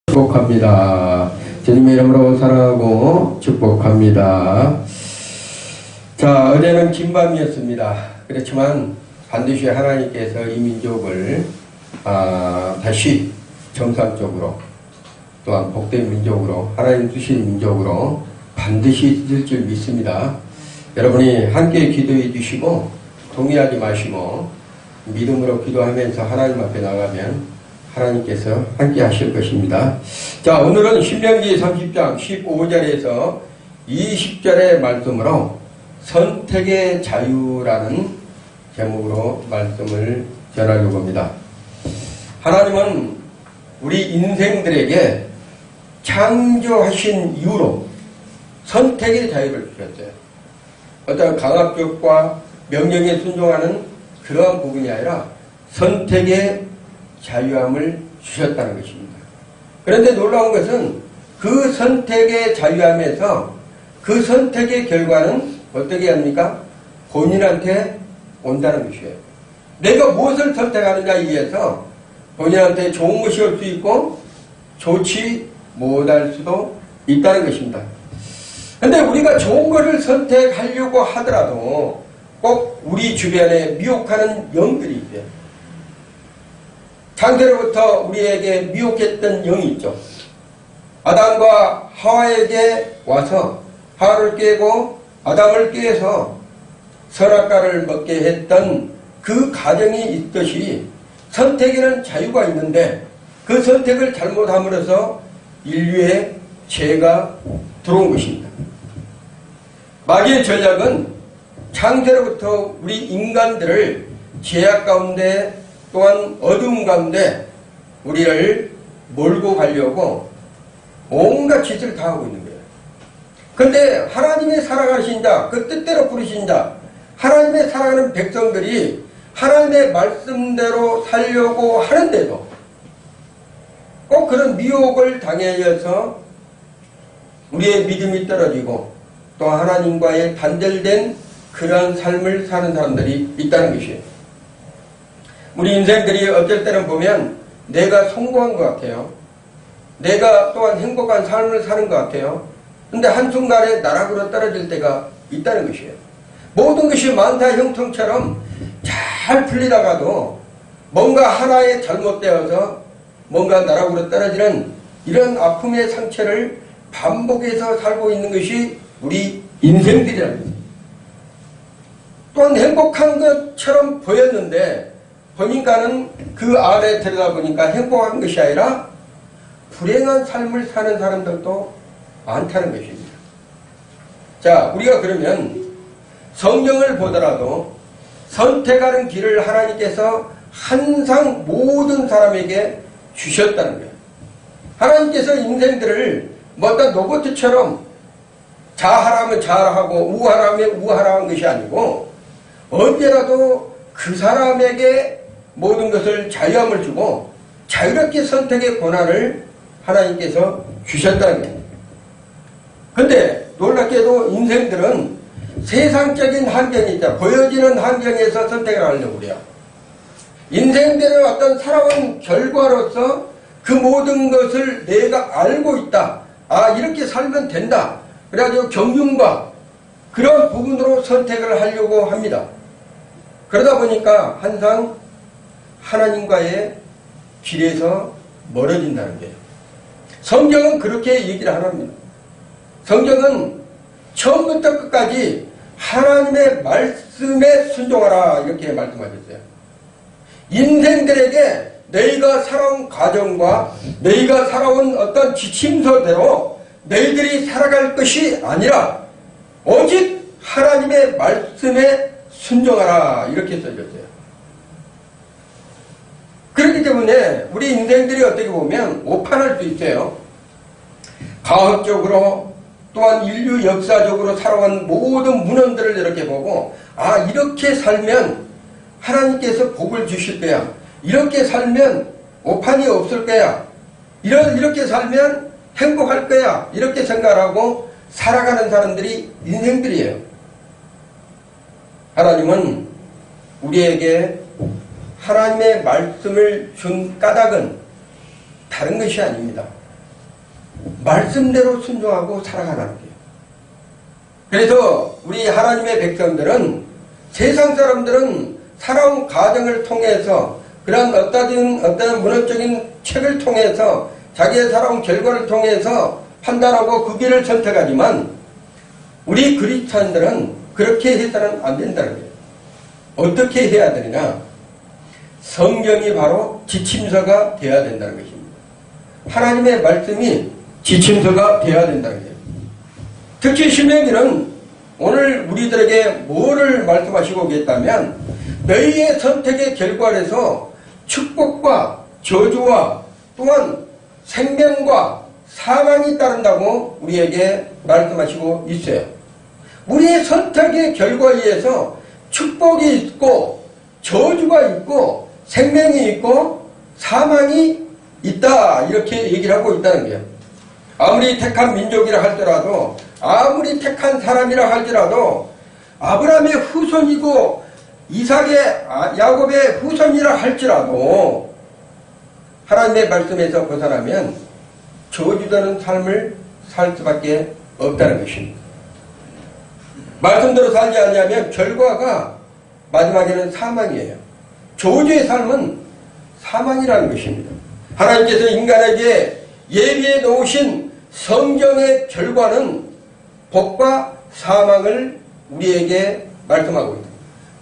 축복합니다. 주님의 이름으로 사랑하고 축복합니다. 자, 어제는 긴 밤이었습니다. 그렇지만 반드시 하나님께서 이 민족을 다시 정상적으로, 또한 복된 민족으로, 하나님 주신 민족으로 반드시 있을 줄 믿습니다. 여러분이 함께 기도해 주시고 동의하지 마시고 믿음으로 기도하면서 하나님 앞에 나가면 하나님께서 함께 하실 것입니다. 자, 오늘은 신명기 30장 15절에서 20절의 말씀으로 선택의 자유라는 제목으로 말씀을 전하려고 합니다. 하나님은 우리 인생들에게 창조하신 이유로 선택의 자유를 주셨어요. 어떤 강압적과 명령에 순종하는 그러한 부분이 아니라 선택의 자유함을 주셨다는 것입니다. 그런데 놀라운 것은 그 선택의 자유함에서 그 선택의 결과는 어떻게 합니까? 본인한테 온다는 것이에요. 내가 무엇을 선택하느냐에 의해서 본인한테 좋은 것이 올 수 있고 좋지 못할 수도 있다는 것입니다. 그런데 우리가 좋은 것을 선택하려고 하더라도 꼭 우리 주변에 미혹하는 영들이 있어요. 창세로부터 우리에게 미혹했던 영이 있죠. 아담과 하와에게 와서 하와를 깨고 아담을 깨서 선악과를 먹게 했던 그 과정이 있듯이 선택에는 자유가 있는데 그 선택을 잘못함으로써 인류의 죄가 들어온 것입니다. 마귀의 전략은 창세로부터 우리 인간들을 죄악 가운데 또한 어두움 가운데 우리를 몰고 가려고 온갖 짓을 다 하고 있는 거예요. 그런데 하나님의 사랑하신 자, 그 뜻대로 부르신 자, 하나님의 사랑하는 백성들이 하나님의 말씀대로 살려고 하는데도 꼭 그런 미혹을 당해서 우리의 믿음이 떨어지고 또 하나님과의 단절된 그러한 삶을 사는 사람들이 있다는 것이에요. 우리 인생들이 어쩔 때는 보면 내가 성공한 것 같아요. 내가 또한 행복한 삶을 사는 것 같아요. 근데 한순간에 나락으로 떨어질 때가 있다는 것이에요. 모든 것이 만사 형통처럼 잘 풀리다가도 뭔가 하나에 잘못되어서 뭔가 나락으로 떨어지는 이런 아픔의 상처를 반복해서 살고 있는 것이 우리 인생들이라는 거예요. 또한 행복한 것처럼 보였는데 보니까는 그 안에 들여다보니까 행복한 것이 아니라 불행한 삶을 사는 사람들도 많다는 것입니다. 자, 우리가 그러면 성경을 보더라도 선택하는 길을 하나님께서 항상 모든 사람에게 주셨다는 거예요. 하나님께서 인생들을 어떤 로봇처럼 자하라면 자하라고 우하라면 우하라는 것이 아니고 언제라도 그 사람에게 모든 것을 자유함을 주고 자유롭게 선택의 권한을 하나님께서 주셨다는 거예요. 그런데 놀랍게도 인생들은 세상적인 환경이 있다. 보여지는 환경에서 선택을 하려고 그래요. 인생들의 어떤 살아온 결과로서 그 모든 것을 내가 알고 있다. 이렇게 살면 된다. 그래가지고 경륜과 그런 부분으로 선택을 하려고 합니다. 그러다 보니까 항상 하나님과의 길에서 멀어진다는 거예요. 성경은 그렇게 얘기를 합니다. 성경은 처음부터 끝까지 하나님의 말씀에 순종하라 이렇게 말씀하셨어요. 인생들에게 너희가 살아온 과정과 너희가 살아온 어떤 지침서대로 너희들이 살아갈 것이 아니라 오직 하나님의 말씀에 순종하라 이렇게 써졌어요. 그렇기 때문에 우리 인생들이 어떻게 보면 오판할 수 있어요. 과학적으로 또한 인류 역사적으로 살아온 모든 문헌들을 이렇게 보고 이렇게 살면 하나님께서 복을 주실 거야. 이렇게 살면 오판이 없을 거야. 이렇게 살면 행복할 거야. 이렇게 생각하고 살아가는 사람들이 인생들이에요. 하나님은 우리에게 하나님의 말씀을 준 까닭은 다른 것이 아닙니다. 말씀대로 순종하고 살아가는 거예요. 그래서 우리 하나님의 백성들은 세상 사람들은 살아온 가정을 통해서 그런 어떤 문학적인 책을 통해서 자기의 살아온 결과를 통해서 판단하고 그 길을 선택하지만 우리 그리스도인들은 그렇게 해서는 안 된다는 거예요. 어떻게 해야 되느냐? 성경이 바로 지침서가 되어야 된다는 것입니다. 하나님의 말씀이 지침서가 되어야 된다는 거예요. 특히 신명기는 오늘 우리들에게 뭐를 말씀하시고 계시다면 너희의 선택의 결과에서 축복과 저주와 또한 생명과 사망이 따른다고 우리에게 말씀하시고 있어요. 우리의 선택의 결과에 의해서 축복이 있고 저주가 있고 생명이 있고 사망이 있다 이렇게 얘기를 하고 있다는 거예요. 아무리 택한 민족이라 할지라도 아무리 택한 사람이라 할지라도 아브라함의 후손이고 이삭의 야곱의 후손이라 할지라도 하나님의 말씀에서 벗어나면 저주되는 삶을 살 수밖에 없다는 것입니다. 말씀대로 살지 않냐면 결과가 마지막에는 사망이에요. 저주의 삶은 사망이라는 것입니다. 하나님께서 인간에게 예비해 놓으신 성경의 결과는 복과 사망을 우리에게 말씀하고 있습니다.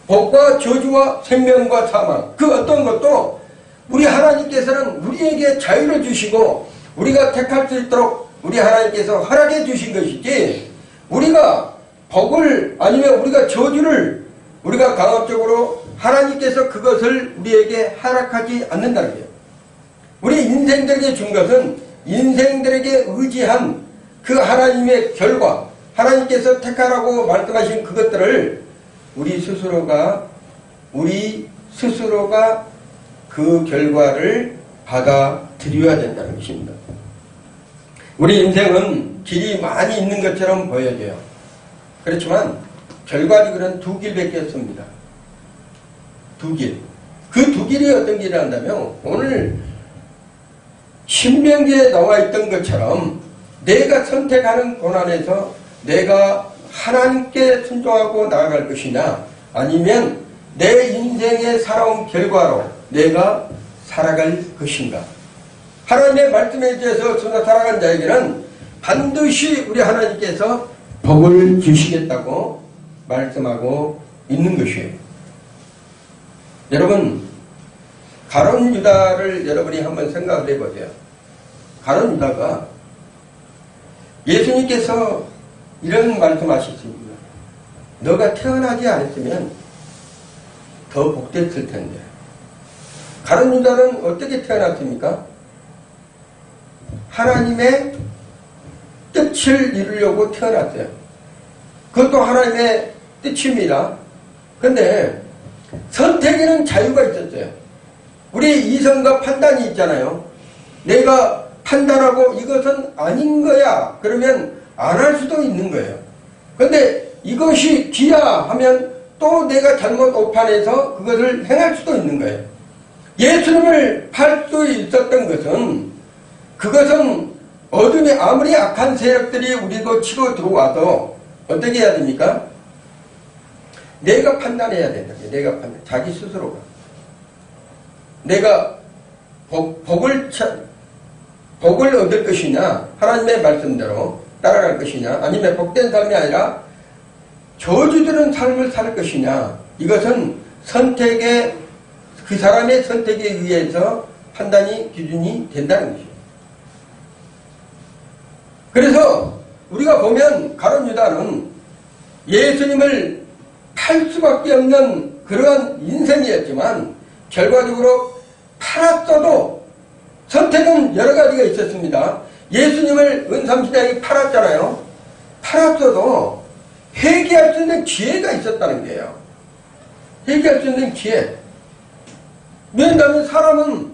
복과 저주와 생명과 사망 그 어떤 것도 우리 하나님께서는 우리에게 자유를 주시고 우리가 택할 수 있도록 우리 하나님께서 허락해 주신 것이지 우리가 복을 아니면 우리가 저주를 우리가 강압적으로 하나님께서 그것을 우리에게 허락하지 않는다는 거예요. 우리 인생들에게 준 것은 인생들에게 의지한 그 하나님의 결과 하나님께서 택하라고 말씀하신 그것들을 우리 스스로가 그 결과를 받아들여야 된다는 것입니다. 우리 인생은 길이 많이 있는 것처럼 보여져요. 그렇지만 결과적으로는 두 길밖에 없습니다. 두 길. 그 두 길이 어떤 길을 한다면 오늘 신명기에 나와 있던 것처럼 내가 선택하는 고난에서 내가 하나님께 순종하고 나아갈 것이냐 아니면 내 인생에 살아온 결과로 내가 살아갈 것인가. 하나님의 말씀에 의해서 살아간 자에게는 반드시 우리 하나님께서 복을 주시겠다고 말씀하고 있는 것이에요. 여러분 가룟 유다를 여러분이 한번 생각을 해보세요. 가룟 유다가 예수님께서 이런 말씀하셨습니다. 너가 태어나지 않았으면 더 복됐을 텐데. 가룟 유다는 어떻게 태어났습니까? 하나님의 뜻을 이루려고 태어났어요. 그것도 하나님의 뜻입니다. 그런데 선택에는 자유가 있었어요. 우리 이성과 판단이 있잖아요. 내가 판단하고 이것은 아닌 거야 그러면 안 할 수도 있는 거예요. 그런데 이것이 기야 하면 또 내가 잘못 오판해서 그것을 행할 수도 있는 거예요. 예수님을 팔 수 있었던 것은 그것은 어둠이 아무리 악한 세력들이 우리도 치고 들어와도 어떻게 해야 됩니까? 내가 판단해야 된다. 내가 판단. 자기 스스로가. 내가 복을 얻을 것이냐 하나님의 말씀대로 따라갈 것이냐 아니면 복된 삶이 아니라 저주되는 삶을 살 것이냐 이것은 선택의 그 사람의 선택에 의해서 판단이 기준이 된다는 것이죠. 그래서 우리가 보면 가룟 유다는 예수님을 팔 수밖에 없는 그러한 인생이었지만 결과적으로 팔았어도 선택은 여러 가지가 있었습니다. 예수님을 은삼시대에 팔았잖아요. 팔았어도 회개할 수 있는 기회가 있었다는 거예요. 회개할 수 있는 기회. 왜냐하면 사람은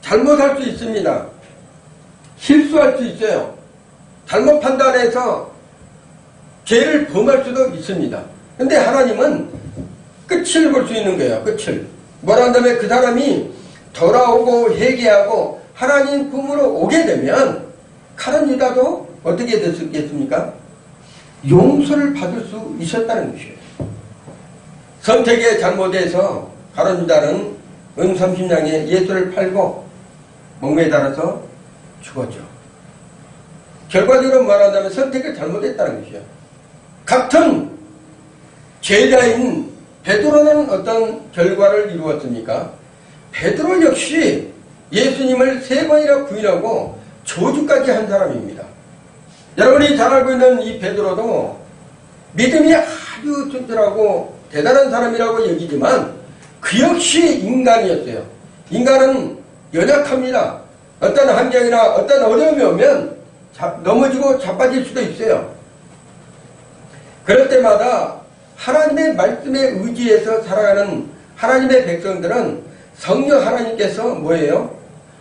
잘못할 수 있습니다. 실수할 수 있어요. 잘못 판단해서 죄를 범할 수도 있습니다. 근데 하나님은 끝을 볼 수 있는 거예요. 끝을. 뭐라 한다면 그 사람이 돌아오고 회개하고 하나님 품으로 오게 되면 가룟 유다도 어떻게 됐겠습니까? 용서를 받을 수 있었다는 것이에요. 선택의 잘못에서 가룟 유다는 30냥에 예수를 팔고 목매달아서 죽었죠. 결과적으로 말한다면 선택을 잘못했다는 것이요. 같은 제자인 베드로는 어떤 결과를 이루었습니까? 베드로 역시 예수님을 3번이나 부인하고 저주까지 한 사람입니다. 여러분이 잘 알고 있는 이 베드로도 믿음이 아주 튼튼하고 대단한 사람이라고 여기지만 그 역시 인간이었어요. 인간은 연약합니다. 어떤 환경이나 어떤 어려움이 오면 넘어지고 자빠질 수도 있어요. 그럴 때마다 하나님의 말씀에 의지해서 살아가는 하나님의 백성들은 성령 하나님께서 뭐예요?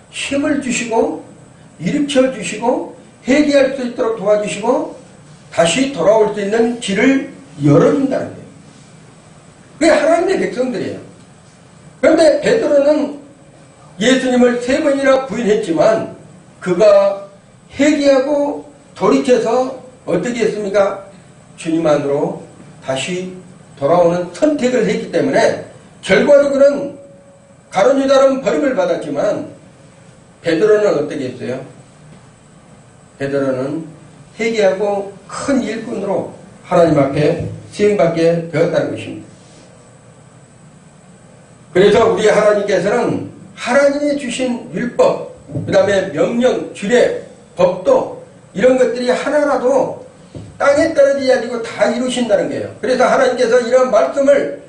힘을 주시고 일으켜 주시고 회개할 수 있도록 도와주시고 다시 돌아올 수 있는 길을 열어준다는 거예요. 그게 하나님의 백성들이에요. 그런데 베드로는 예수님을 3번이나 부인했지만 그가 회개하고 돌이켜서 어떻게 했습니까? 주님 안으로 다시 돌아오는 선택을 했기 때문에 결과적으로는 가룟 유다는 버림을 받았지만 베드로는 어떻게 했어요? 베드로는 회개하고 큰 일꾼으로 하나님 앞에 시행받게 되었다는 것입니다. 그래서 우리 하나님께서는 하나님이 주신 율법, 그 다음에 명령, 규례, 법도 이런 것들이 하나라도 땅에 떨어지지 않고 다 이루신다는 거예요. 그래서 하나님께서 이런 말씀을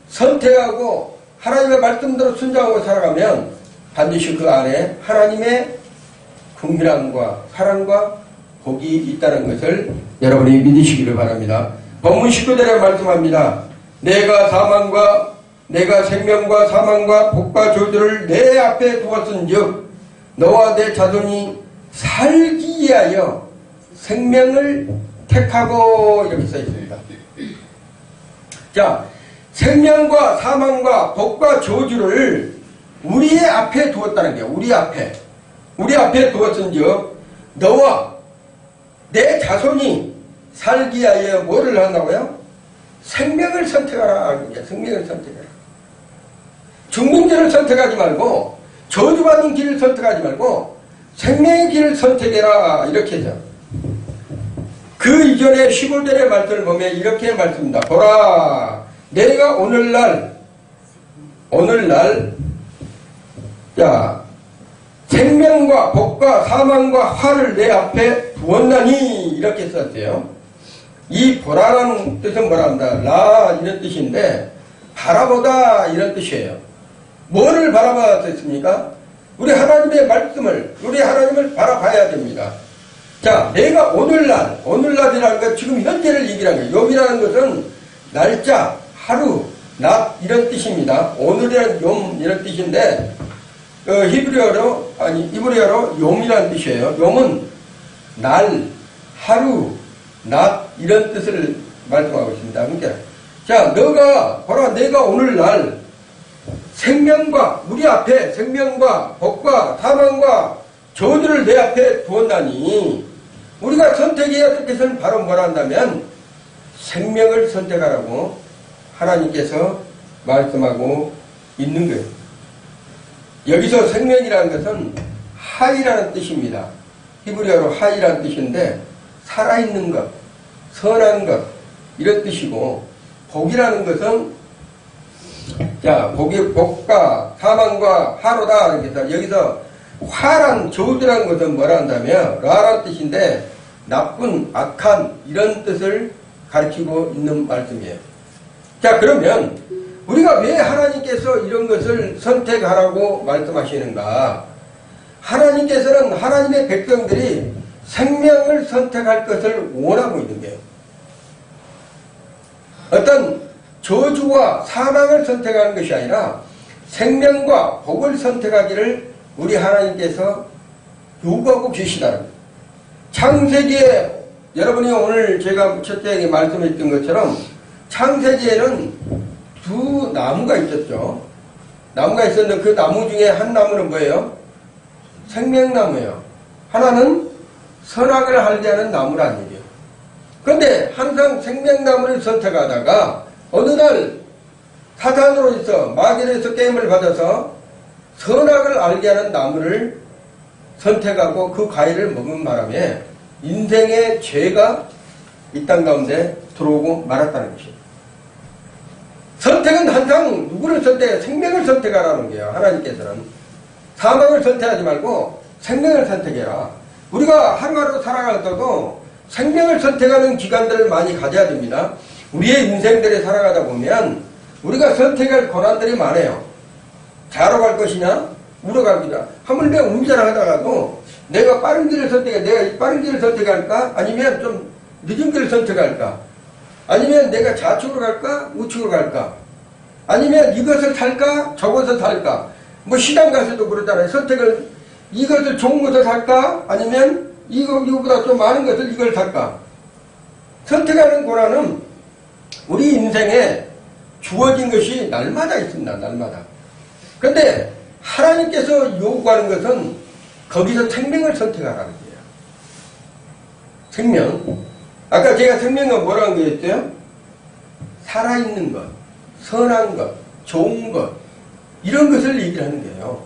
선택하고 하나님의 말씀대로 순종하고 살아가면 반드시 그 안에 하나님의 긍휼함과 사랑과 복이 있다는 것을 여러분이 믿으시기를 바랍니다. 본문 19절에 말씀합니다. 내가 생명과 사망과 복과 저주를 내 앞에 두었은즉 너와 내 자손이 살기 위하여 생명을 택하고 이렇게 써 있습니다. 자, 생명과 사망과 복과 저주를 우리의 앞에 두었다는 게 우리 앞에 두었은즉 너와 내 자손이 살기 위하여 뭐를 한다고요? 생명을 선택하라. 생명을 선택하라. 죽는 길을 선택하지 말고 저주받는 길을 선택하지 말고 생명의 길을 선택해라. 이렇게 해서 그 이전에 15절의 말씀을 보면 이렇게 말씀입니다. 보라, 내가 오늘날 자 생명과 복과 사망과 화를 내 앞에 두었나니 이렇게 썼어요. 이 보라라는 뜻은 뭐랍니다. 라 이런 뜻인데 바라보다 이런 뜻이에요. 뭐를 바라봤습니까? 우리 하나님의 말씀을 우리 하나님을 바라봐야 됩니다. 자, 내가 오늘날이라는 것 지금 현재를 얘기하는 거예요. 욤이라는 것은 날짜, 하루, 낮 이런 뜻입니다. 오늘이라는 욤 이런 뜻인데 히브리어로 욤이라는 뜻이에요. 욤은 날, 하루, 낮 이런 뜻을 말씀하고 있습니다. 그러니까 자, 보라 내가 오늘날 생명과 우리 앞에 생명과 복과 사망과 저주를 내 앞에 두었나니 우리가 선택해야 될 것은 바로 뭐라 한다면 생명을 선택하라고 하나님께서 말씀하고 있는 거예요. 여기서 생명이라는 것은 하이라는 뜻입니다. 히브리어로 하이라는 뜻인데 살아있는 것, 선한 것 이런 뜻이고 복이라는 것은 자 복과 사망과 화로다. 여기서 화란 저주라는 것은 뭐라 한다면 라라는 뜻인데 나쁜 악한 이런 뜻을 가르치고 있는 말씀이에요. 자 그러면 우리가 왜 하나님께서 이런 것을 선택하라고 말씀하시는가? 하나님께서는 하나님의 백성들이 생명을 선택할 것을 원하고 있는 거예요. 어떤 저주와 사망을 선택하는 것이 아니라 생명과 복을 선택하기를 우리 하나님께서 요구하고 계시다는 거예요. 창세기에 여러분이 오늘 제가 첫째 말씀했던 것처럼 창세기에는 두 나무가 있었죠. 나무가 있었는데 그 나무 중에 한 나무는 뭐예요? 생명나무예요. 하나는 선악을 알게 하는 나무란 얘기예요. 그런데 항상 생명나무를 선택하다가 어느 날 사탄으로서 마귀로서 게임을 받아서 선악을 알게 하는 나무를 선택하고 그 과일을 먹은 바람에 인생의 죄가 이 땅 가운데 들어오고 말았다는 것이에요. 선택은 항상 누구를 선택해? 생명을 선택하라는 거예요. 하나님께서는 사망을 선택하지 말고 생명을 선택해라. 우리가 하루하루 살아갈 때도 생명을 선택하는 기간들을 많이 가져야 됩니다. 우리의 인생들을 살아가다 보면 우리가 선택할 권한들이 많아요. 좌로 갈 것이냐 우로 갈 것이냐. 하물며 운전하다가도 내가 빠른 길을 선택해. 내가 이 빠른 길을 선택할까? 아니면 좀 늦은 길을 선택할까? 아니면 내가 좌측으로 갈까? 우측으로 갈까? 아니면 이것을 살까? 저것을 살까? 뭐 시장 가서도 그러잖아요. 선택을 이것을 좋은 것을 살까? 아니면 이거보다 좀 많은 것을 이걸 살까? 선택하는 권한은 우리 인생에 주어진 것이 날마다 있습니다. 날마다. 그런데 하나님께서 요구하는 것은 거기서 생명을 선택하라는 거예요. 생명. 아까 제가 생명은 뭐라는 거였어요? 살아있는 것, 선한 것, 좋은 것, 이런 것을 얘기를 하는 거예요.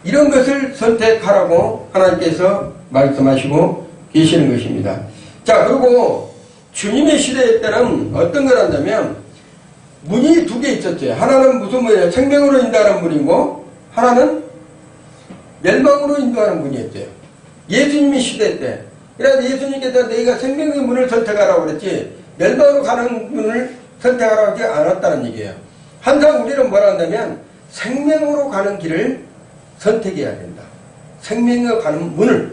이런 것을 선택하라고 하나님께서 말씀하시고 계시는 것입니다. 자, 그리고 주님의 시대 때는 어떤 걸 한다면 문이 두 개 있었죠. 하나는 무슨 문이에요? 생명으로 인도하는 문이고 하나는 멸망으로 인도하는 문이었죠. 예수님의 시대 때. 그래서 예수님께서 너희가 생명의 문을 선택하라고 그랬지 멸망으로 가는 문을 선택하라고 하지 않았다는 얘기예요. 항상 우리는 뭐라 한다면 생명으로 가는 길을 선택해야 된다. 생명으로 가는 문을.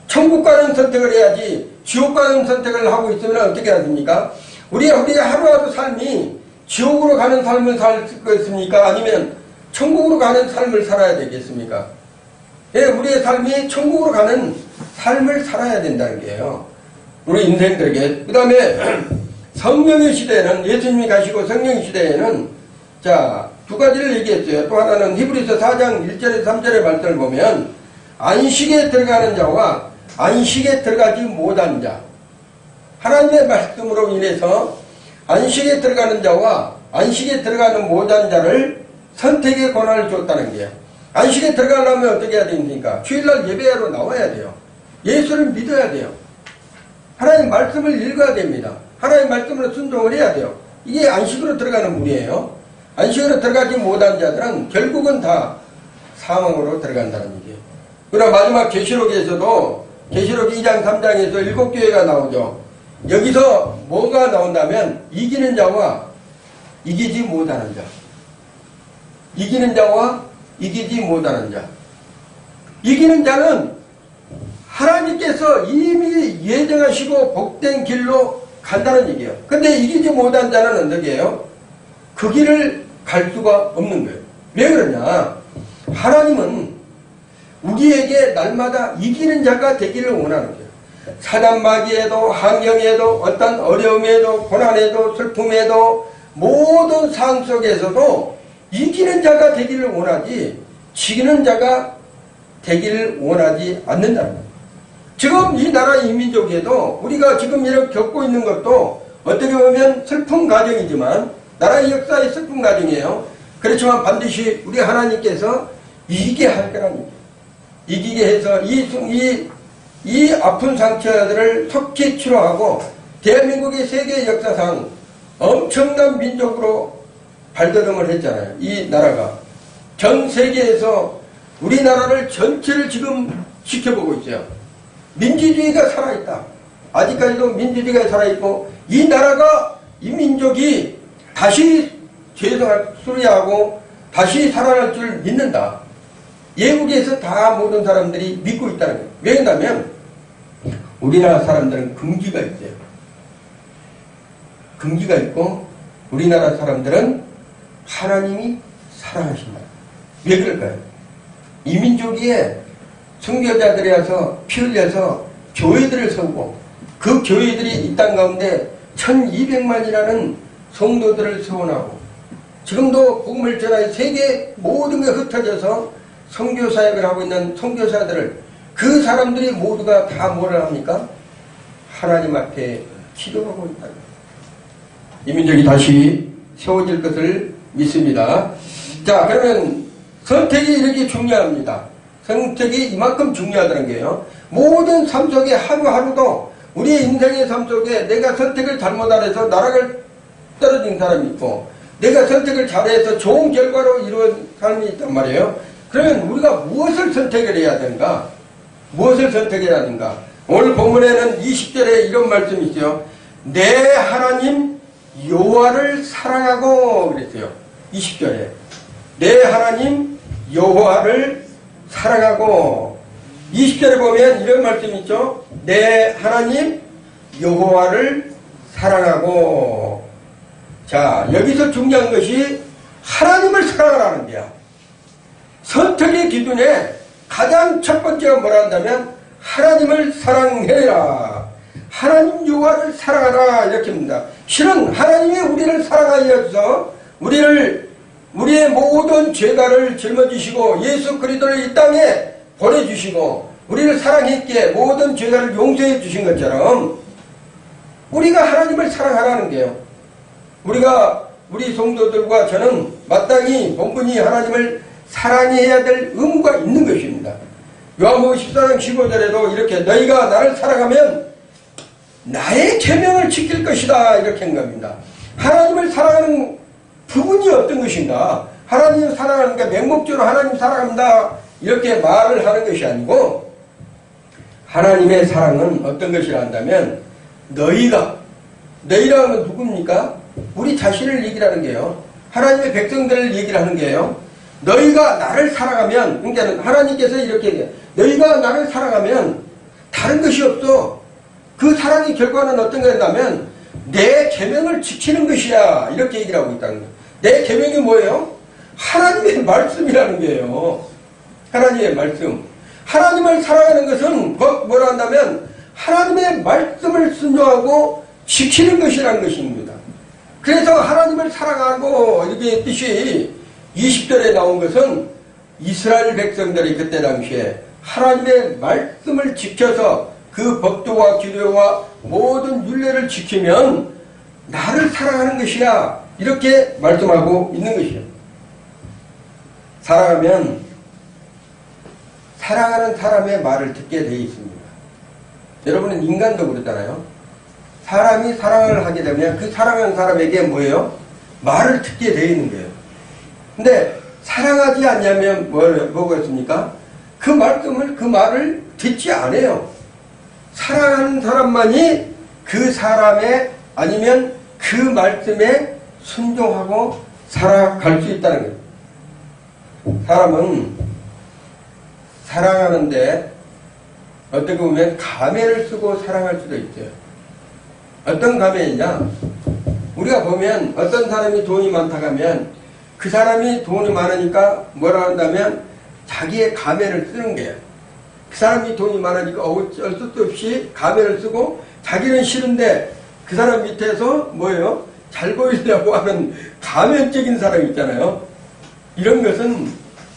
천국 가는 선택을 해야지 지옥 가는 선택을 하고 있으면 어떻게 해야 됩니까? 우리의 하루하루 삶이 지옥으로 가는 삶을 살 것입니까? 아니면 천국으로 가는 삶을 살아야 되겠습니까? 예, 우리의 삶이 천국으로 가는 삶을 살아야 된다는 거예요. 우리 인생들에게. 그 다음에 성령의 시대에는 예수님이 가시고 성령의 시대에는 자, 두 가지를 얘기했어요. 또 하나는 히브리서 4장 1절에서 3절의 말씀을 보면 안식에 들어가는 자와 안식에 들어가지 못한 자. 하나님의 말씀으로 인해서 안식에 들어가는 자와 안식에 들어가는 못한 자를 선택의 권한을 줬다는 거예요. 안식에 들어가려면 어떻게 해야 됩니까? 주일날 예배하러 나와야 돼요. 예수를 믿어야 돼요. 하나님 말씀을 읽어야 됩니다. 하나님 말씀으로 순종을 해야 돼요. 이게 안식으로 들어가는 문이에요. 안식으로 들어가지 못한 자들은 결국은 다 사망으로 들어간다는 얘기예요. 그러나 마지막 계시록에서도 계시록 2장 3장에서 7교회가 나오죠. 여기서 뭐가 나온다면 이기는 자와 이기지 못하는 자. 이기는 자와 이기지 못하는 자. 이기는 자는 하나님께서 이미 예정하시고 복된 길로 간다는 얘기예요. 근데 이기지 못한 자는 어떻게 해요? 그 길을 갈 수가 없는 거예요. 왜 그러냐? 하나님은 우리에게 날마다 이기는 자가 되기를 원하는 거예요. 사단 마귀에도 환경에도 어떤 어려움에도 고난에도 슬픔에도 모든 상황 속에서도 이기는 자가 되기를 원하지 지기는 자가 되기를 원하지 않는다는 거예요. 지금 이 나라 이민족에도 우리가 지금 이렇게 겪고 있는 것도 어떻게 보면 슬픈 과정이지만 나라의 역사의 슬픈 과정이에요. 그렇지만 반드시 우리 하나님께서 이기게 할 거라는 얘기예요. 이기게 해서 이 아픈 상처들을 속히 치료하고 대한민국의 세계 역사상 엄청난 민족으로 발돋움을 했잖아요. 이 나라가 전 세계에서 우리나라를 전체를 지금 지켜보고 있어요. 민주주의가 살아있다. 아직까지도 민주주의가 살아있고 이 나라가 이 민족이 다시 죄송을 수리하고 다시 살아날 줄 믿는다. 예국에서 다 모든 사람들이 믿고 있다는 거예요. 왜냐하면 우리나라 사람들은 금기가 있어요. 금기가 있고 우리나라 사람들은 하나님이 사랑하신다. 왜 그럴까요? 이 민족에 선교자들이 와서 피 흘려서 교회들을 세우고 그 교회들이 이 땅 가운데 1200만이라는 성도들을 세워나고 지금도 복음을 전하여 세계 모든 게 흩어져서 선교 사역을 하고 있는 선교사들을 그 사람들이 모두가 다 뭐라 합니까? 하나님 앞에 기도하고 있다. 이 민족이 다시 세워질 것을 믿습니다. 자, 그러면 선택이 이렇게 중요합니다. 선택이 이만큼 중요하다는 게요. 모든 삶 속에 하루하루도 우리의 인생의 삶 속에 내가 선택을 잘못 안 해서 나락을 떨어진 사람이 있고, 내가 선택을 잘해서 좋은 결과로 이루어진 삶이 있단 말이에요. 그러면 우리가 무엇을 선택을 해야 되는가? 무엇을 선택해야 하는가? 오늘 본문에는 20절에 이런 말씀이 있어요. 내 하나님 여호와를 사랑하고 그랬어요. 20절에 내 하나님 여호와를 사랑하고, 20절에 보면 이런 말씀이 있죠. 내 하나님 여호와를 사랑하고. 자, 여기서 중요한 것이 하나님을 사랑하라는 거야. 선택의 기준에 가장 첫 번째가 뭐라 한다면 하나님을 사랑해라. 하나님 여호와를 사랑하라 이렇게 합니다. 실은 하나님이 우리를 사랑하여서 우리의 모든 죄가를 짊어지시고 예수 그리스도를 이 땅에 보내주시고 우리를 사랑했기에 모든 죄가를 용서해 주신 것처럼 우리가 하나님을 사랑하라는 게요. 우리 성도들과 저는 마땅히 본분이 하나님을 사랑해야 될 의무가 있는 것입니다. 요한복음 14장 15절에도 이렇게 너희가 나를 사랑하면 나의 계명을 지킬 것이다 이렇게 한 겁니다. 하나님을 사랑하는 부분이 어떤 것인가? 하나님을 사랑하는 게 맹목적으로 하나님 사랑합니다 이렇게 말을 하는 것이 아니고, 하나님의 사랑은 어떤 것이라 한다면 너희라는 건 누굽니까? 우리 자신을 얘기를 하는 게요. 하나님의 백성들을 얘기를 하는 게요. 너희가 나를 사랑하면, 그러니까 하나님께서 이렇게 얘기해요. 너희가 나를 사랑하면 다른 것이 없어. 그 사랑의 결과는 어떤 거였냐면 내 계명을 지키는 것이야 이렇게 얘기를 하고 있다는 거예요. 내 계명이 뭐예요? 하나님의 말씀이라는 거예요. 하나님의 말씀. 하나님을 사랑하는 것은 뭐라 한다면 하나님의 말씀을 순종하고 지키는 것이라는 것입니다. 그래서 하나님을 사랑하고 이렇게 뜻이 20절에 나온 것은 이스라엘 백성들이 그때 당시에 하나님의 말씀을 지켜서 그 법도와 규례와 모든 율례를 지키면 나를 사랑하는 것이야 이렇게 말씀하고 있는 것이에요. 사랑하면 사랑하는 사람의 말을 듣게 되어 있습니다. 여러분은 인간도 그렇잖아요. 사람이 사랑을 하게 되면 그 사랑하는 사람에게 뭐예요? 말을 듣게 되어 있는 거예요. 근데 사랑하지 않냐면 뭐겠습니까? 그 말을 듣지 않아요. 사랑하는 사람만이 그 사람의 아니면 그 말씀에 순종하고 살아갈 수 있다는 거예요. 사람은 사랑하는데 어떻게 보면 가면을 쓰고 사랑할 수도 있어요. 어떤 가면이냐? 우리가 보면 어떤 사람이 돈이 많다고 하면 그 사람이 돈이 많으니까 뭐라 한다면 자기의 가면을 쓰는 거예요. 그 사람이 돈이 많으니까 어쩔 수 없이 가면을 쓰고 자기는 싫은데 그 사람 밑에서 뭐예요? 잘 보이려고 하는 가면적인 사람이 있잖아요. 이런 것은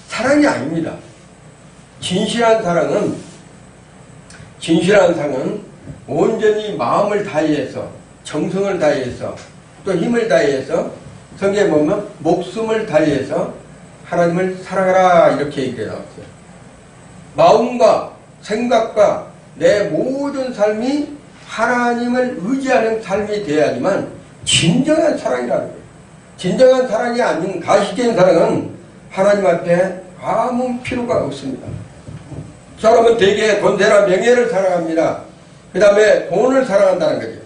사랑이 아닙니다. 진실한 사랑은 온전히 마음을 다해서 정성을 다해서 또 힘을 다해서 성경에 보면 목숨을 다해서 하나님을 사랑하라 이렇게 얘기해 나왔어요. 마음과 생각과 내 모든 삶이 하나님을 의지하는 삶이 되어야지만 진정한 사랑이라는 거예요. 진정한 사랑이 아닌 가식적인 사랑은 하나님 앞에 아무 필요가 없습니다. 사람은 대개 돈세나 명예를 사랑합니다. 그 다음에 돈을 사랑한다는 거죠.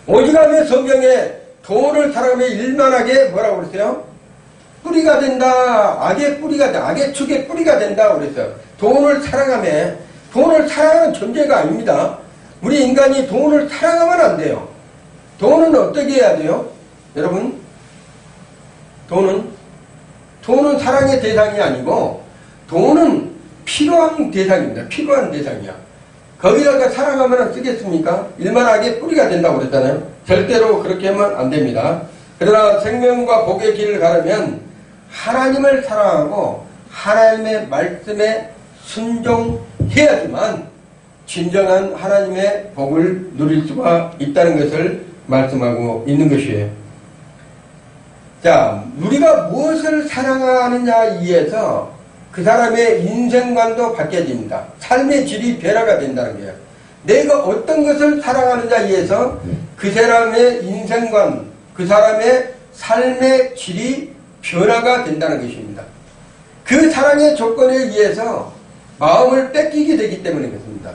오직하면 성경에 돈을 사랑하면 일만하게 뭐라고 그랬어요? 뿌리가 된다. 악의 축의 뿌리가 된다. 그랬어요. 돈을 사랑하면, 돈을 사랑하는 존재가 아닙니다. 우리 인간이 돈을 사랑하면 안 돼요. 돈은 어떻게 해야 돼요? 여러분, 돈은 사랑의 대상이 아니고, 돈은 필요한 대상입니다. 필요한 대상이야. 거기다가 사랑하면 쓰겠습니까? 일만하게 뿌리가 된다고 그랬잖아요. 절대로 그렇게 하면 안 됩니다. 그러나 생명과 복의 길을 가려면 하나님을 사랑하고 하나님의 말씀에 순종해야 해야지만 진정한 하나님의 복을 누릴 수가 있다는 것을 말씀하고 있는 것이에요. 자, 우리가 무엇을 사랑하느냐에 의해서 그 사람의 인생관도 바뀌어집니다. 삶의 질이 변화가 된다는 거예요. 내가 어떤 것을 사랑하느냐에 의해서 그 사람의 인생관, 그 사람의 삶의 질이 변화가 된다는 것입니다. 그 사랑의 조건에 의해서 마음을 뺏기게 되기 때문에 그렇습니다.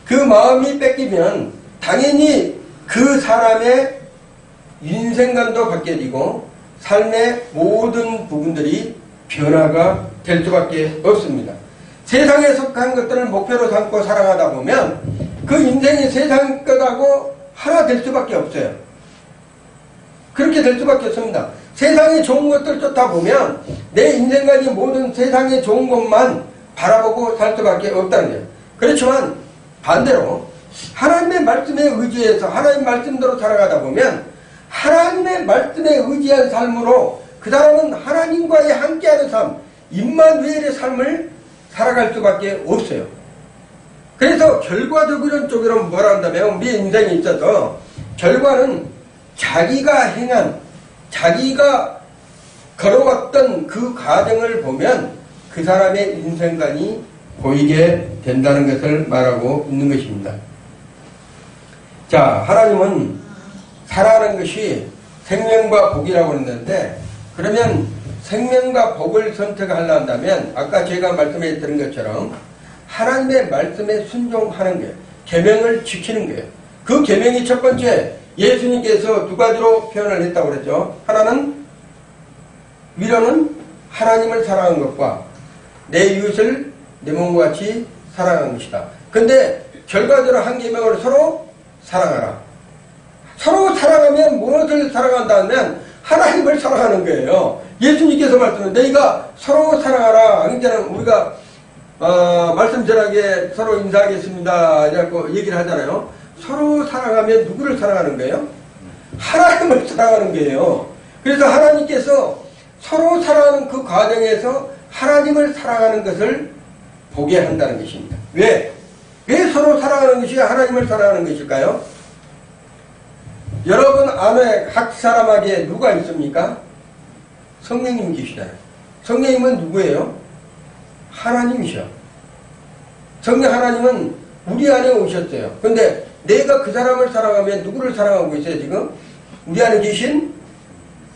그 마음이 뺏기면 당연히 그 사람의 인생관도 바뀌어지고 삶의 모든 부분들이 변화가 될 수밖에 없습니다. 세상에 속한 것들을 목표로 삼고 사랑하다 보면 그 인생이 세상 것하고 하나 될 수밖에 없어요. 그렇게 될 수밖에 없습니다. 세상에 좋은 것들 쫓다 보면 내 인생관이 모든 세상에 좋은 것만 바라보고 살 수밖에 없다는 거예요. 그렇지만 반대로 하나님의 말씀에 의지해서 하나님 말씀대로 살아가다 보면 하나님의 말씀에 의지한 삶으로 그 사람은 하나님과의 함께하는 삶, 임마누엘의 삶을 살아갈 수밖에 없어요. 그래서 결과적으로는 쪽으로는 뭐라 한다면 우리 인생에 있어서 결과는 자기가 행한, 자기가 걸어왔던 그 과정을 보면 그 사람의 인생관이 보이게 된다는 것을 말하고 있는 것입니다. 자, 하나님은 살아가는 것이 생명과 복이라고 했는데, 그러면 생명과 복을 선택하려 한다면 아까 제가 말씀해 드린 것처럼 하나님의 말씀에 순종하는 거예요. 계명을 지키는 거예요. 그 계명이 첫 번째, 예수님께서 두 가지로 표현을 했다고 그랬죠. 하나는 위로는 하나님을 사랑하는 것과 내 이웃을 내 몸과 같이 사랑하는 것이다. 근데 결과적으로 한 계명을 서로 사랑하라. 서로 사랑하면 무엇을 사랑한다면 하나님을 사랑하는 거예요. 예수님께서 말씀은 너희가 서로 사랑하라. 그러니까 우리가 말씀 전하게 서로 인사하겠습니다. 이라고 얘기를 하잖아요. 서로 사랑하면 누구를 사랑하는 거예요? 하나님을 사랑하는 거예요. 그래서 하나님께서 서로 사랑하는 그 과정에서 하나님을 사랑하는 것을 보게 한다는 것입니다. 왜? 왜 서로 사랑하는 것이 하나님을 사랑하는 것일까요? 여러분 안에 각 사람에게 누가 있습니까? 성령님 계시잖아요. 성령님은 누구예요? 하나님이셔. 성령 하나님은 우리 안에 오셨어요. 근데 내가 그 사람을 사랑하면 누구를 사랑하고 있어요 지금? 우리 안에 계신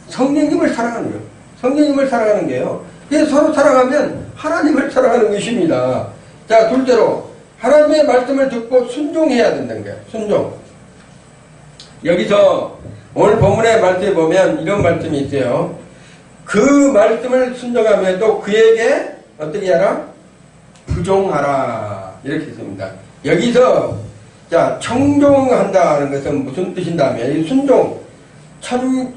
성령님을 사랑하는 거예요. 성령님을 사랑하는 게요. 그래서 서로 사랑하면 하나님을 사랑하는 것입니다. 자, 둘째로 하나님의 말씀을 듣고 순종해야 된다는 거예요. 순종. 여기서 오늘 본문의 말씀에 보면 이런 말씀이 있어요. 그 말씀을 순종하면도 그에게 어떻게 하라? 부종하라. 이렇게 있습니다. 여기서 자, 청종한다는 것은 무슨 뜻인다면 이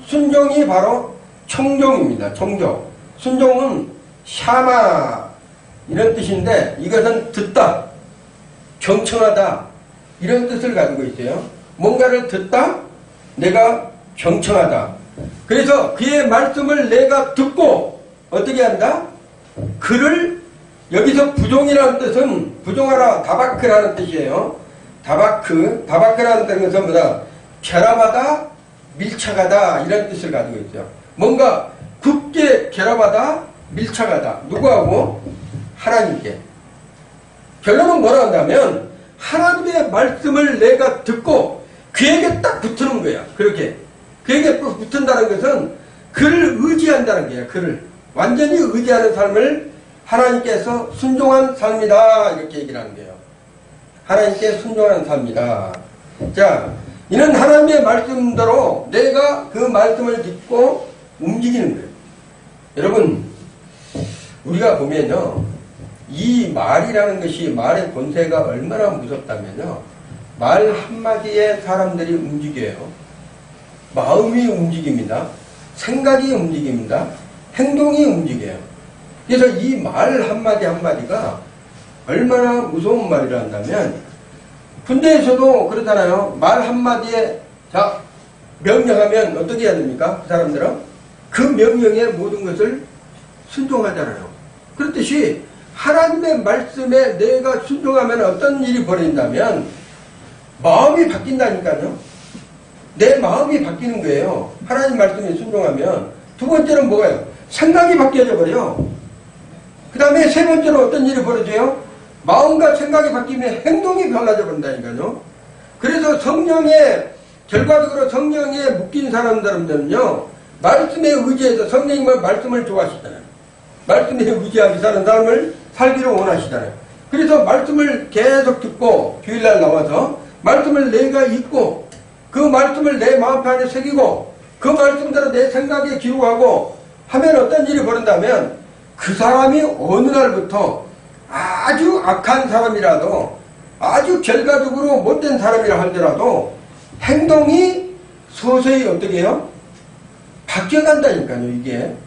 순종이 바로 청종입니다. 청종. 순종은 샤마 이런 뜻인데 이것은 듣다, 경청하다 이런 뜻을 가지고 있어요. 뭔가를 듣다, 내가 경청하다. 그래서 그의 말씀을 내가 듣고 어떻게 한다? 그를 여기서 부종이라는 뜻은 부종하라, 다바크라는 뜻이에요. 다바크라는 뜻은 뭐다? 결합하다, 밀착하다 이런 뜻을 가지고 있죠. 뭔가 굳게 결합하다, 밀착하다. 누구하고? 하나님께. 결론은 뭐라 한다면 하나님의 말씀을 내가 듣고 그에게 딱 붙는 거야. 그렇게. 그에게 붙는다는 것은 그를 의지한다는 거야. 그를. 완전히 의지하는 삶을 하나님께서 순종한 삶이다. 이렇게 얘기를 하는 거예요. 하나님께 순종하는 삶이다. 자, 이는 하나님의 말씀대로 내가 그 말씀을 듣고 움직이는 거예요. 여러분, 우리가 보면요. 이 말이라는 것이 말의 권세가 얼마나 무섭다면요. 말 한마디에 사람들이 움직여요. 마음이 움직입니다. 생각이 움직입니다. 행동이 움직여요. 그래서 이 말 한마디 한마디가 얼마나 무서운 말이라 한다면 군대에서도 그렇잖아요. 말 한마디에 자 명령하면 어떻게 해야 됩니까? 그 사람들은 그 명령에 모든 것을 순종하잖아요. 그렇듯이 하나님의 말씀에 내가 순종하면 어떤 일이 벌어진다면 마음이 바뀐다니까요. 내 마음이 바뀌는 거예요. 하나님 말씀에 순종하면. 두 번째는 뭐예요? 생각이 바뀌어져 버려. 그 다음에 세 번째로 어떤 일이 벌어져요? 마음과 생각이 바뀌면 행동이 달라져 버린다니까요. 그래서 성령의 결과적으로 성령에 묶인 사람들은요, 말씀에 의지해서 성령님만 말씀을 좋아하시잖아요. 말씀에 의지하게 사는 삶을 살기를 원하시잖아요. 그래서 말씀을 계속 듣고 주일날 나와서 말씀을 내가 읽고 그 말씀을 내 마음 안에 새기고 그 말씀대로 내 생각에 기록하고 하면 어떤 일이 벌어진다면 그 사람이 어느 날부터 아주 악한 사람이라도 아주 결과적으로 못된 사람이라 할지라도 행동이 서서히 어떻게 해요? 바뀌어간다니까요.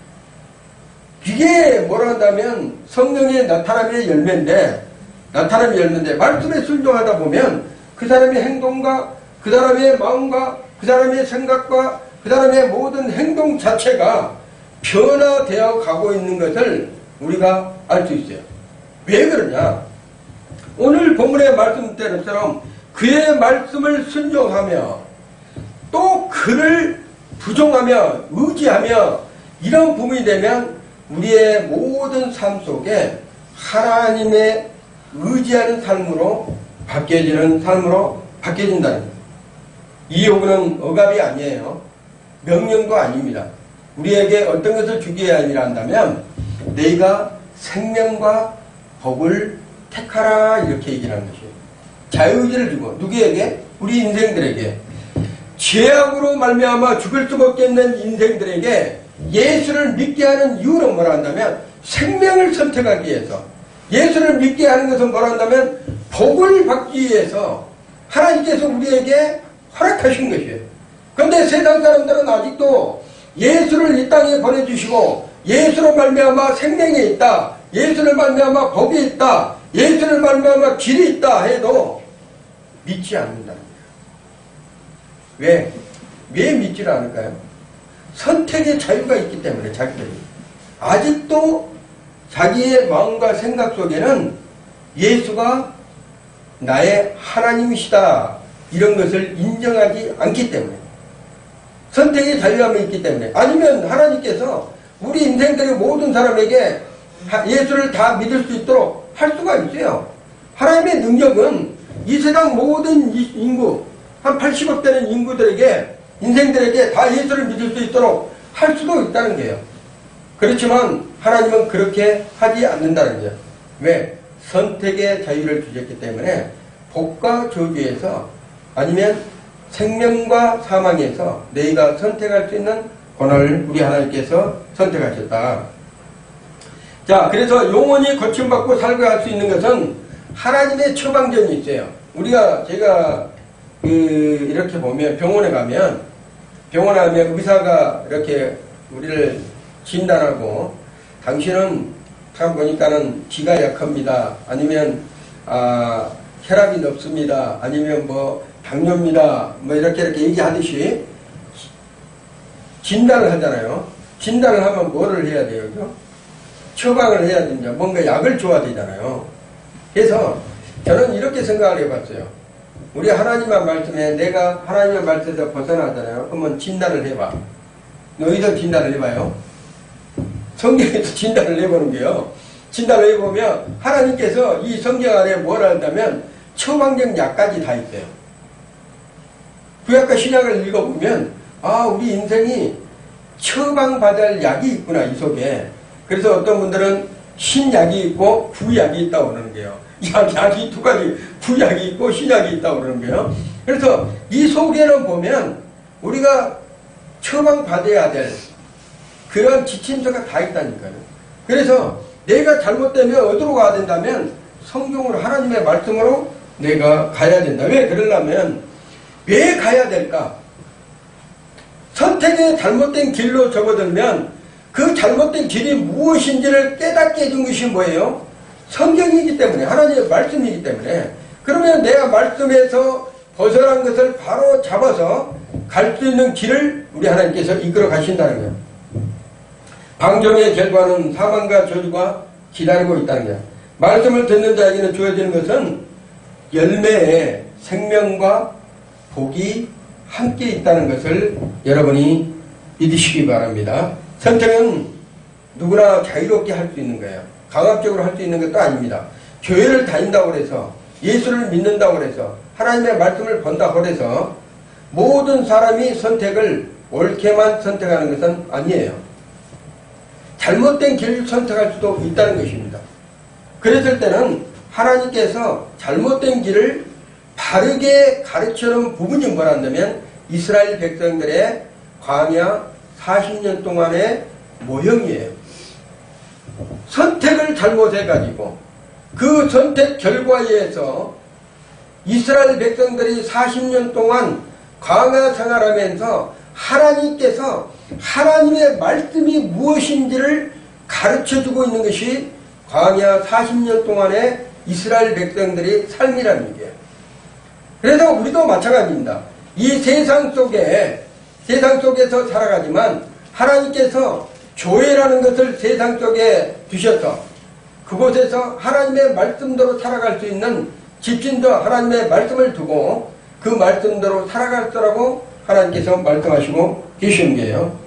이게 뭐라 한다면 성령의 나타남의 열매인데 말씀에 순종하다 보면 그 사람의 행동과 그 사람의 마음과 그 사람의 생각과 그 사람의 모든 행동 자체가 변화되어 가고 있는 것을 우리가 알 수 있어요. 왜 그러냐? 오늘 본문의 말씀대로처럼 그의 말씀을 순종하며 또 그를 부종하며 의지하며 이런 부분이 되면 우리의 모든 삶 속에 하나님의 의지하는 삶으로 바뀌어지는 삶으로 바뀌어진다는 거예요. 이 요구는 억압이 아니에요. 명령도 아닙니다. 우리에게 어떤 것을 주기에 아니라 한다면 너희가 생명과 복을 택하라 이렇게 얘기를 하는 것이에요. 자유의지를 주고 누구에게? 우리 인생들에게. 죄악으로 말미암아 죽을 수밖에 없는 인생들에게 예수를 믿게 하는 이유는 뭐라 한다면 생명을 선택하기 위해서, 예수를 믿게 하는 것은 뭐라 한다면 복을 받기 위해서 하나님께서 우리에게 허락하신 것이에요. 그런데 세상 사람들은 아직도 예수를 이 땅에 보내주시고 예수로 말미암아 생명이 있다, 예수를 말미암아 복이 있다, 예수를 말미암아 길이 있다 해도 믿지 않는다는 거예요. 왜 믿지를 않을까요? 선택의 자유가 있기 때문에 자기들이 아직도 자기의 마음과 생각 속에는 예수가 나의 하나님이시다 이런 것을 인정하지 않기 때문에, 선택의 자유함이 있기 때문에, 아니면 하나님께서 우리 인생들의 모든 사람에게 예수를 다 믿을 수 있도록 할 수가 있어요. 하나님의 능력은 이 세상 모든 인구 한 80억 되는 인구들에게, 인생들에게 다 예수를 믿을 수 있도록 할 수도 있다는 거예요. 그렇지만 하나님은 그렇게 하지 않는다는 거예요. 왜? 선택의 자유를 주셨기 때문에 복과 저주에서 아니면 생명과 사망에서 너희가 선택할 수 있는 권한을 우리 하나님께서 선택하셨다. 자, 그래서 영원히 고침받고 살아갈 수 있는 것은 하나님의 처방전이 있어요. 제가 이렇게 보면 병원에 가면 의사가 이렇게 우리를 진단하고 당신은 참 보니까는 기가 약합니다. 아니면 혈압이 높습니다. 아니면 당뇨입니다. 이렇게 얘기하듯이 진단을 하잖아요. 진단을 하면 뭐를 해야 돼요? 처방을 해야 됩니다. 뭔가 약을 줘야 되잖아요. 그래서 저는 이렇게 생각을 해봤어요. 우리 하나님의 말씀에 내가 하나님의 말씀에서 벗어나잖아요. 그러면 진단을 해봐. 어디서 진단을 해봐요? 성경에서 진단을 해보는 게요. 진단을 해보면 하나님께서 이 성경 안에 뭐라 한다면 처방적 약까지 다 있어요. 구약과 신약을 읽어보면 우리 인생이 처방받을 약이 있구나 이 속에. 그래서 어떤 분들은 신약이 있고 구약이 있다고 그러는 거예요. 약이 두 가지, 구약이 있고 신약이 있다고 그러는 거예요. 그래서 이 속에는 보면 우리가 처방받아야 될 그런 지침서가 다 있다니까요. 그래서 내가 잘못되면 어디로 가야 된다면 성경으로, 하나님의 말씀으로 내가 가야 된다. 왜 그러려면 왜 가야 될까? 선택의 잘못된 길로 접어들면 그 잘못된 길이 무엇인지를 깨닫게 해준 것이 뭐예요? 성경이기 때문에, 하나님의 말씀이기 때문에. 그러면 내가 말씀에서 벗어난 것을 바로 잡아서 갈 수 있는 길을 우리 하나님께서 이끌어 가신다는 거예요. 방종의 결과는 사망과 저주가 기다리고 있다는 거예요. 말씀을 듣는 자에게는 주어지는 것은 열매의 생명과 복이 함께 있다는 것을 여러분이 믿으시기 바랍니다. 선택은 누구나 자유롭게 할 수 있는 거예요. 강압적으로 할 수 있는 것도 아닙니다. 교회를 다닌다고 해서, 예수를 믿는다고 해서, 하나님의 말씀을 본다고 해서 모든 사람이 선택을 옳게만 선택하는 것은 아니에요. 잘못된 길을 선택할 수도 있다는 것입니다. 그랬을 때는 하나님께서 잘못된 길을 바르게 가르쳐놓은 부분이 뭐라면 이스라엘 백성들의 광야 40년 동안의 모형이에요. 선택을 잘못해가지고 그 선택 결과에 의해서 이스라엘 백성들이 40년 동안 광야 생활하면서 하나님께서 하나님의 말씀이 무엇인지를 가르쳐주고 있는 것이 광야 40년 동안의 이스라엘 백성들의 삶이라는 얘기예요. 그래서 우리도 마찬가지입니다. 이 세상 속에서 살아가지만 하나님께서 교회라는 것을 세상 속에 두셔서 그곳에서 하나님의 말씀대로 살아갈 수 있는 집신도 하나님의 말씀을 두고 그 말씀대로 살아갈 거라고 하나님께서 말씀하시고 계시는 거예요.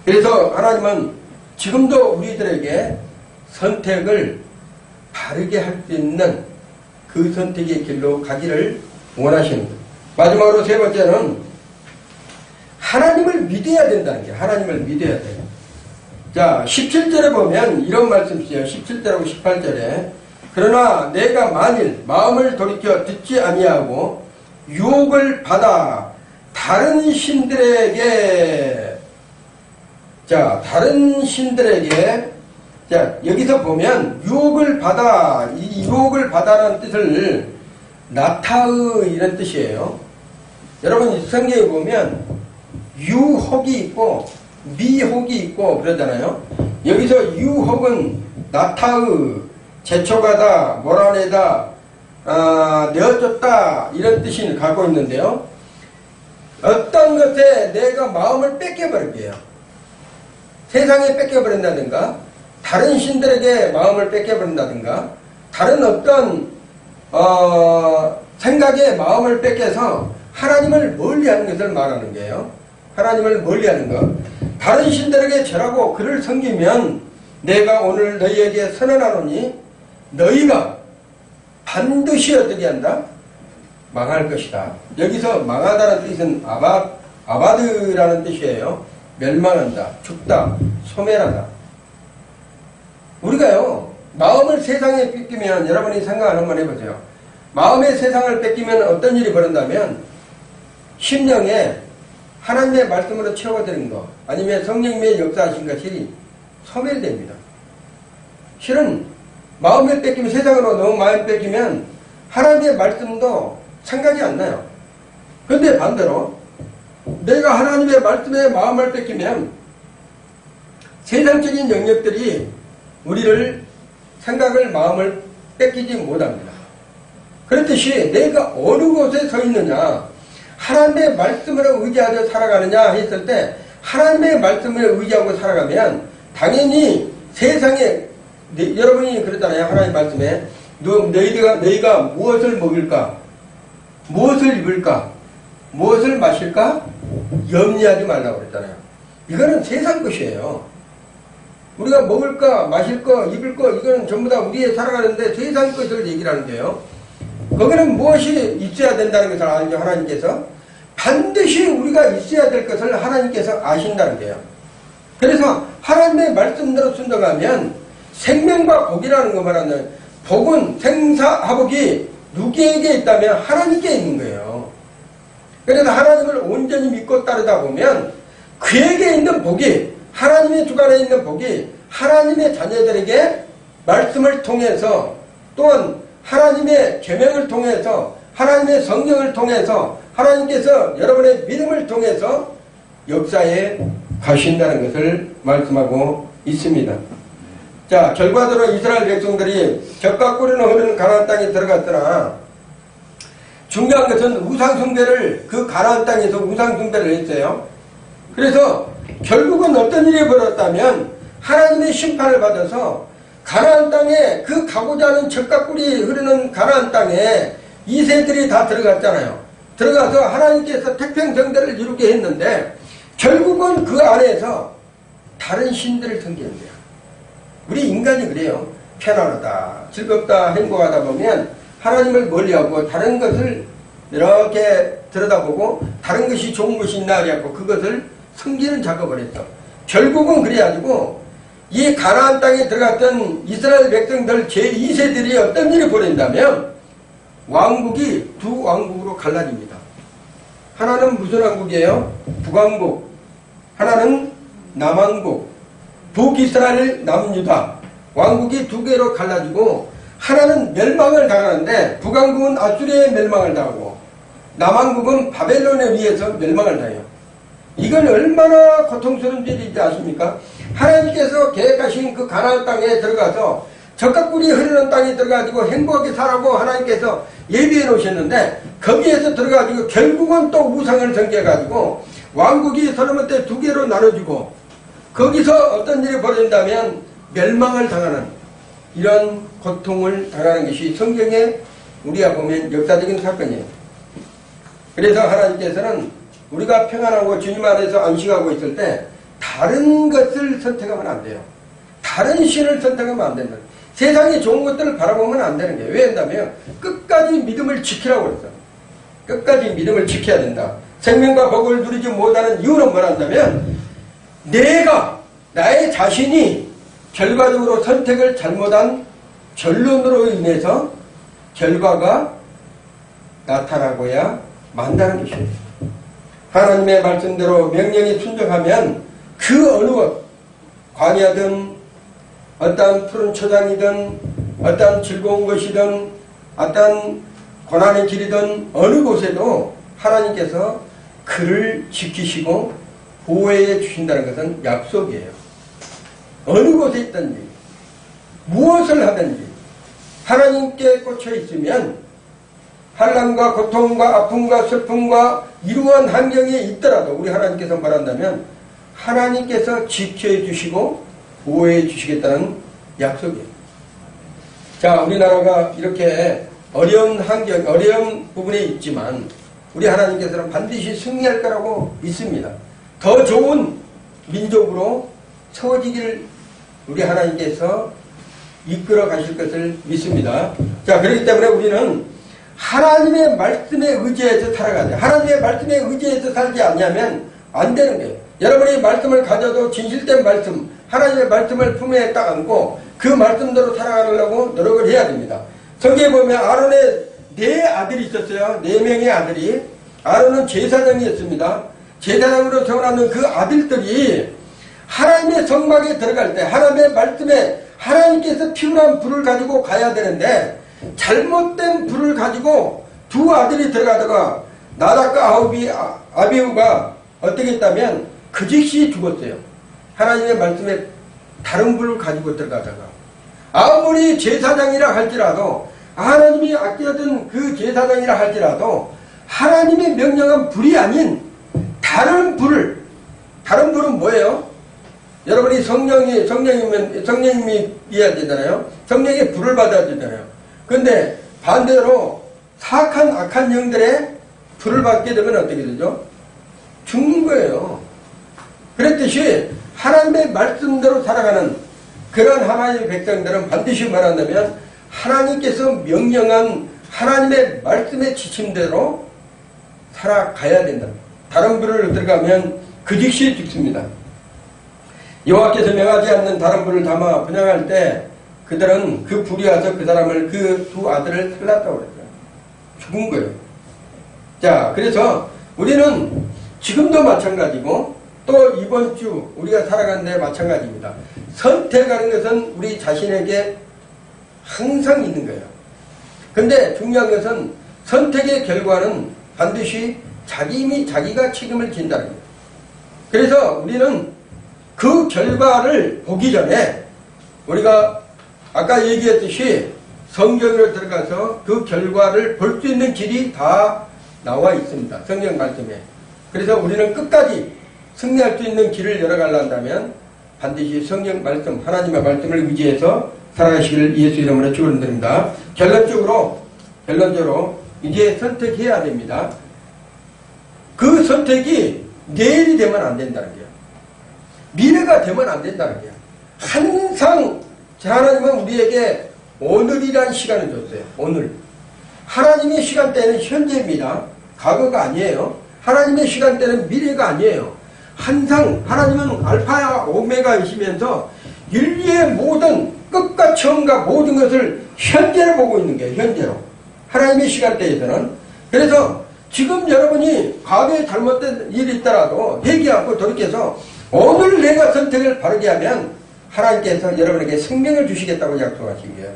그래서 하나님은 지금도 우리들에게 선택을 바르게 할 수 있는 그 선택의 길로 가기를 원하시는 거예요. 마지막으로 세 번째는 하나님을 믿어야 된다는 게 하나님을 믿어야 돼요. 자, 17절에 보면 이런 말씀 있어요. 17절하고 18절에 그러나 내가 만일 마음을 돌이켜 듣지 아니하고 유혹을 받아 다른 신들에게 여기서 보면 유혹을 받아, 이 유혹을 받아라는 뜻을 나타의 이런 뜻이에요. 여러분 성경에 보면 유혹이 있고 미혹이 있고 그러잖아요. 여기서 유혹은 나타의, 재촉하다, 몰아내다, 내어쫓다 이런 뜻을 갖고 있는데요. 어떤 것에 내가 마음을 뺏겨버릴게요. 세상에 뺏겨버린다든가 다른 신들에게 마음을 뺏겨버린다든가 다른 어떤 생각에 마음을 뺏겨서 하나님을 멀리하는 것을 말하는 거예요. 하나님을 멀리하는 것. 다른 신들에게 절하고 그를 섬기면 내가 오늘 너희에게 선언하노니 너희가 반드시 어떻게 한다? 망할 것이다. 여기서 망하다는 뜻은 아바드라는 뜻이에요. 멸망한다, 죽다, 소멸하다. 우리가요 마음을 세상에 뺏기면 여러분이 생각을 한번 해보세요. 마음의 세상을 뺏기면 어떤 일이 벌어진다면 심령에 하나님의 말씀으로 채워드린 것 아니면 성령님의 역사하신 것이 소멸됩니다. 실은 마음을 뺏기면 세상으로 너무 마음을 뺏기면 하나님의 말씀도 생각이 안 나요. 그런데 반대로 내가 하나님의 말씀에 마음을 뺏기면 세상적인 영역들이 우리를 생각을 마음을 뺏기지 못합니다. 그렇듯이 내가 어느 곳에 서 있느냐 하나님의 말씀으로 의지하여 살아가느냐 했을 때 하나님의 말씀을 의지하고 살아가면 당연히 세상에 여러분이 그랬잖아요. 하나님 말씀에 너희가 무엇을 먹을까 무엇을 입을까 무엇을 마실까 염려하지 말라고 그랬잖아요. 이거는 세상 것이에요. 우리가 먹을 거, 마실 거, 입을 거 이거는 전부 다 우리의 살아가는데 세상 것을 얘기를 하는데요. 거기는 무엇이 있어야 된다는 것을 알죠. 하나님께서 반드시 우리가 있어야 될 것을 하나님께서 아신다는 거예요. 그래서 하나님의 말씀대로 순종하면 생명과 복이라는 거 말하는 복은 생사화복이 누구에게 있다면 하나님께 있는 거예요. 그래서 하나님을 온전히 믿고 따르다 보면 그에게 있는 복이 하나님의 주관에 있는 복이 하나님의 자녀들에게 말씀을 통해서 또한 하나님의 계명을 통해서 하나님의 성령을 통해서 하나님께서 여러분의 믿음을 통해서 역사에 가신다는 것을 말씀하고 있습니다. 자, 결과적으로 이스라엘 백성들이 젖과 꿀이 흐르는 가나안 땅에 들어갔으나 중요한 것은 우상숭배를 그 가나안 땅에서 우상숭배를 했어요. 그래서 결국은 어떤 일이 벌어졌다면 하나님의 심판을 받아서 가나안 땅에 그 가고자 하는 젖과 꿀이 흐르는 가나안 땅에 이세들이 다 들어갔잖아요. 들어가서 하나님께서 태평성대를 이루게 했는데 결국은 그 안에서 다른 신들을 섬기는데요. 우리 인간이 그래요. 편안하다, 즐겁다, 행복하다 보면 하나님을 멀리하고 다른 것을 이렇게 들여다보고 다른 것이 좋은 것이 있나 그래갖고 그것을 섬기는 작업을 했어. 결국은 그래가지고 이 가나안 땅에 들어갔던 이스라엘 백성들 제2세들이 어떤 일이 벌어진다면 왕국이 두 왕국으로 갈라집니다. 하나는 무슨 왕국이에요? 북왕국, 하나는 남왕국, 북이스라엘, 남유다 왕국이 두 개로 갈라지고 하나는 멸망을 당하는데 북왕국은 아수리에 멸망을 당하고 남왕국은 바벨론에 의해서 멸망을 당해요. 이건 얼마나 고통스러운 일인지 아십니까? 하나님께서 계획하신 그 가나안 땅에 들어가서 젖과 꿀이 흐르는 땅에 들어가지고 행복하게 살라고 하나님께서 예비해 놓으셨는데 거기에서 들어가지고 결국은 또 우상을 섬겨가지고 왕국이 서로한테 두 개로 나눠지고 거기서 어떤 일이 벌어진다면 멸망을 당하는 이런 고통을 당하는 것이 성경에 우리가 보면 역사적인 사건이에요. 그래서 하나님께서는 우리가 평안하고 주님 안에서 안식하고 있을 때 다른 것을 선택하면 안 돼요. 다른 신을 선택하면 안 된다. 세상에 좋은 것들을 바라보면 안 되는 거예요. 왜 한다면 끝까지 믿음을 지키라고 그랬어. 끝까지 믿음을 지켜야 된다. 생명과 복을 누리지 못하는 이유는 뭐란다면 내가 나의 자신이 결과적으로 선택을 잘못한 결론으로 인해서 결과가 나타나고야 만다는 것입니다. 하나님의 말씀대로 명령에 순종하면 그 어느 것, 광야든 어떤 푸른 초장이든 어떤 즐거운 것이든 어떤 고난의 길이든 어느 곳에도 하나님께서 그를 지키시고 보호해 주신다는 것은 약속이에요. 어느 곳에 있든지 무엇을 하든지 하나님께 꽂혀 있으면 환난과 고통과 아픔과 슬픔과 이러한 환경에 있더라도 우리 하나님께서 말한다면 하나님께서 지켜해 주시고 보호해 주시겠다는 약속이에요. 자, 우리나라가 이렇게 어려운 환경, 어려운 부분에 있지만 우리 하나님께서는 반드시 승리할 거라고 믿습니다. 더 좋은 민족으로 세워지기를 우리 하나님께서 이끌어 가실 것을 믿습니다. 자, 그렇기 때문에 우리는 하나님의 말씀에 의지해서 살아가야 돼요. 하나님의 말씀에 의지해서 살지 않냐면 안 되는 거예요. 여러분이 말씀을 가져도 진실된 말씀, 하나님의 말씀을 품에 딱 안고 그 말씀대로 살아가려고 노력을 해야 됩니다. 성경에 보면 아론의 4아들이 있었어요. 4명의 아들이. 아론은 제사장이었습니다. 제사장으로 태어나는 그 아들들이 하나님의 성막에 들어갈 때 하나님의 말씀에 하나님께서 피운한 불을 가지고 가야 되는데 잘못된 불을 가지고 두 아들이 들어가다가 나답과 아비후가 어떻게 했다면 그 즉시 죽었어요. 하나님의 말씀에 다른 불을 가지고 들어가다가 아무리 제사장이라 할지라도 하나님이 아끼었던 그 제사장이라 할지라도 하나님의 명령한 불이 아닌 다른 불을, 다른 불은 뭐예요? 여러분이 성령님이 이해야 되잖아요. 성령의 불을 받아야 되잖아요. 근데 반대로 사악한 악한 영들의 불을 받게 되면 어떻게 되죠? 죽는 거예요. 그랬듯이 하나님의 말씀대로 살아가는 그런 하나님의 백성들은 반드시 말한다면 하나님께서 명령한 하나님의 말씀의 지침대로 살아가야 된다. 다른 불을 들어가면 그 즉시 죽습니다. 여호와께서 명하지 않는 다른 불을 담아 분양할 때 그들은 그 불이 와서 그 사람을, 그 두 아들을 살랐다고 그랬어요. 죽은 거예요. 자, 그래서 우리는 지금도 마찬가지고 또 이번 주 우리가 살아가는 데 마찬가지입니다. 선택하는 것은 우리 자신에게 항상 있는 거예요. 근데 중요한 것은 선택의 결과는 반드시 자기가 책임을 진다는 거예요. 그래서 우리는 그 결과를 보기 전에 우리가 아까 얘기했듯이 성경으로 들어가서 그 결과를 볼 수 있는 길이 다 나와 있습니다. 성경 말씀에. 그래서 우리는 끝까지 승리할 수 있는 길을 열어가려 한다면 반드시 성경 말씀, 하나님의 말씀을 의지해서 살아가시기를 예수 이름으로 축원드립니다. 결론적으로 이제 선택해야 됩니다. 그 선택이 내일이 되면 안 된다는 거예요. 미래가 되면 안 된다는 거예요. 항상 하나님은 우리에게 오늘이란 시간을 줬어요. 오늘. 하나님의 시간대는 현재입니다. 과거가 아니에요. 하나님의 시간대는 미래가 아니에요. 항상 하나님은 알파와 오메가이시면서 인류의 모든 끝과 처음과 모든 것을 현재로 보고 있는 거예요. 현재로. 하나님의 시간대에서는. 그래서 지금 여러분이 과거에 잘못된 일이 있더라도 회개하고 돌이켜서 오늘 내가 선택을 바르게 하면 하나님께서 여러분에게 생명을 주시겠다고 약속하신 거예요.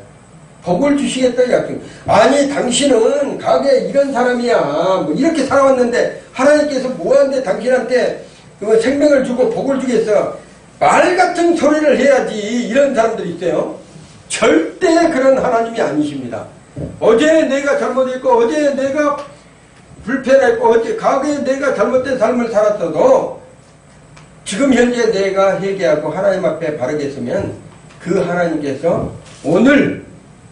복을 주시겠다고 약속. 아니 당신은 과거에 이런 사람이야. 뭐 이렇게 살아왔는데 하나님께서 뭐하는데 당신한테 생명을 주고 복을 주겠어. 말 같은 소리를 해야지. 이런 사람들이 있어요. 절대 그런 하나님이 아니십니다. 어제 내가 잘못했고 어제 내가 불편했고 어제 과거에 내가 잘못된 삶을 살았어도 지금 현재 내가 회개하고 하나님 앞에 바르게 서면 그 하나님께서 오늘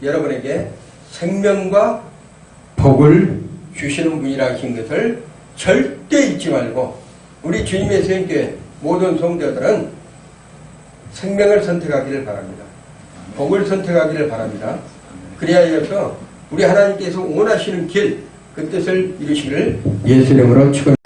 여러분에게 생명과 복을 주시는 분이라신 것을 절대 잊지 말고 우리 주님의 성교회 모든 성도들은 생명을 선택하기를 바랍니다. 복을 선택하기를 바랍니다. 그래야 해서 우리 하나님께서 원하시는 길, 그 뜻을 이루시기를 예수 이름으로 축원합니다.